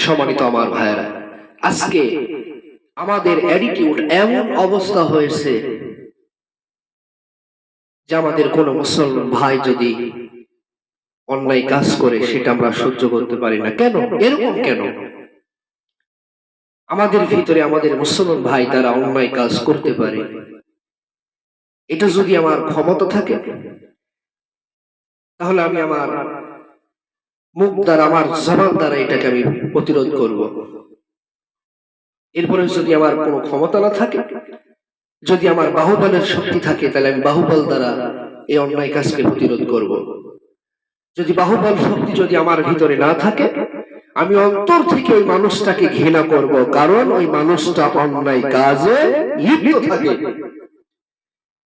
সম্মানিত আমার ভাইরা, আজকে আমাদের অ্যাটিটিউড এমন অবস্থা হয়েছে যে আমাদের কোন মুসলমান ভাই যদি অন্যায় কাজ করে সেটা আমরা সহ্য করতে পারি না। কেন এরকম? কেন আমাদের ভিতরে আমাদের মুসলমান ভাই তারা অন্যায় কাজ করতে পারে? এটা যদি আমার ক্ষমতা থাকে তাহলে আমি আমার মুখ দ্বারা, আমার জবান দ্বারা এটাকে আমি প্রতিরোধ করব। এরপরে যদি আমার কোনো ক্ষমতা না থাকে, যদি আমার বাহুবলের শক্তি থাকে, তাহলে আমি বাহুবল দ্বারা এই অন্যায় কাজকে প্রতিরোধ করব। যদি বাহুবল শক্তি যদি আমার ভিতরে না থাকে, আমি অন্তর থেকে ওই মানুষটাকে ঘৃণা করব, কারণ ওই মানুষটা অন্যায় কাজে লিপ্ত থাকে।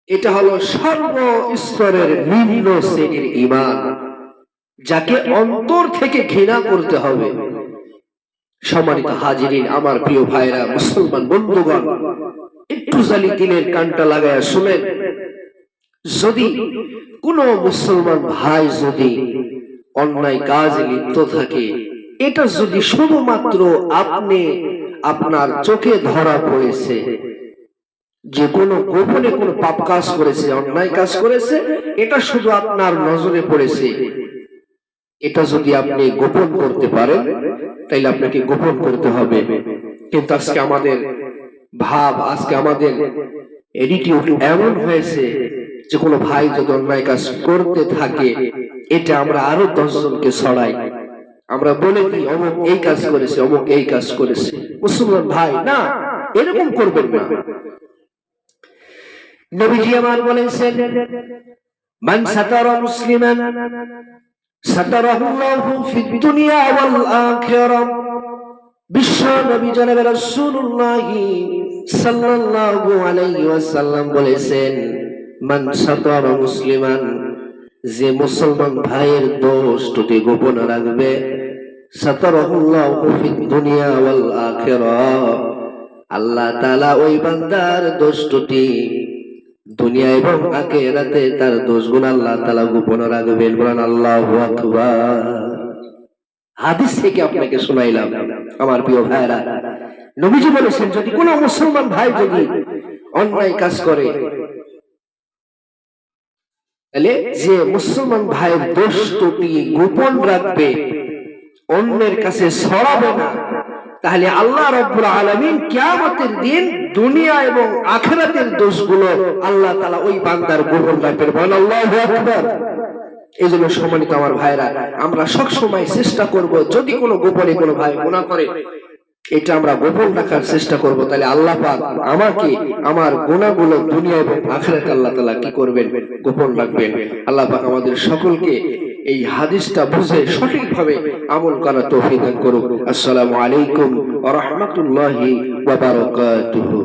এটা হলো সর্বস্তরের নিম্ন শ্রেণীর ঈমান, যাকে অন্তর থেকে ঘৃণা করতে হবে। সম্মানিত হাজিরিন, আমার প্রিয় ভাইরা, মুসলমান বন্ধুগণ, একটু জালি দিলের কানটা লাগায়া শুনেন। যদি কোন মুসলমান ভাই যদি অন্যায় কাজে লিপ্ত থাকে, এটা যদি শুধুমাত্র আপনি আপনার চোখে ধরা পড়েছে যে কোনো গোপনে কোনো পাপ কাজ করেছে, অন্যায় কাজ করেছে, এটা শুধু আপনার নজরে পড়েছে, এটা যদি আপনি গোপন করতে পারেন তাইলে আপনাকে গোপন করতে হবে। কিন্তু আজকে আমাদের ভাব, আজকে আমাদের অ্যাটিটিউড এমন হয়েছে যে কোনো ভাই যদি অন্যায় কাজ করতে থাকে, এটা আমরা আরো 10 জনকে ছড়াই। আমরা বলে দিই অমুক এই কাজ করেছে, অমুক এই কাজ করেছে। মুসলমান ভাই না, এরকম করবেন না। নবীজি আমার বলেছেন, মান সাতারা মুসলিমান সাতারাহুল্লাহু ফিদ দুনিয়া ওয়াল আখিরাহ। বিশ্ব নবী জনাবে রাসূলুল্লাহ সাল্লাল্লাহু আলাইহি ওয়াসাল্লাম বলেছেন, মান সাতারা মুসলিমান, যে মুসলমান ভাইয়ের দোষ ত্রুটি গোপন রাখবে, সাতারাহুল্লাহু ফিদ দুনিয়া ওয়াল আখিরাহ, আল্লাহ তাআলা ওই বান্দার দোষ ত্রুটি দুনিয়া এবং আখিরাতে তার দোষগুলো আল্লাহ তাআলা গোপন রাখবেন। বলেন আল্লাহু আকবার। হাদিস থেকে আপনাকে শোনাইলাম আমার প্রিয় ভাইরা। নবীজি বলেছেন, যদি কোনো মুসলমান ভাই যদি অন্যায় কাজ করে, তাহলে যে মুসলমান ভাইয়ের দোষ ত্রুটি গোপন রাখবে, অন্যের কাছে ছড়াবে না, তাহলে আল্লাহ রাব্বুল আলামিন কিয়ামতের দিন দুনিয়া এবং আখিরাতের দোষগুলো আল্লাহ তাআলা ওই বান্দার গোপন রাখবেন। বলেন আল্লাহু আকবার। এইজন্য সম্মানিত আমার ভাইরা, আমরা সব সময় চেষ্টা করব, যদি কোনো গোপনে কোনো ভাই গুনাহ করে, এটা আমরা গোপন রাখার চেষ্টা করব, তাহলে আল্লাহ পাক আমাকে আমার গুনাহগুলো দুনিয়া এবং আখিরাতে আল্লাহ তাআলা কি করবেন? গোপন রাখবেন। আল্লাহ পাক আমাদের সকলকে এই হাদিসটা বুঝে সঠিকভাবে আমল করার তৌফিক দান করুন। আসসালামু আলাইকুম ওয়া রাহমাতুল্লাহি ওয়া বারাকাতুহু।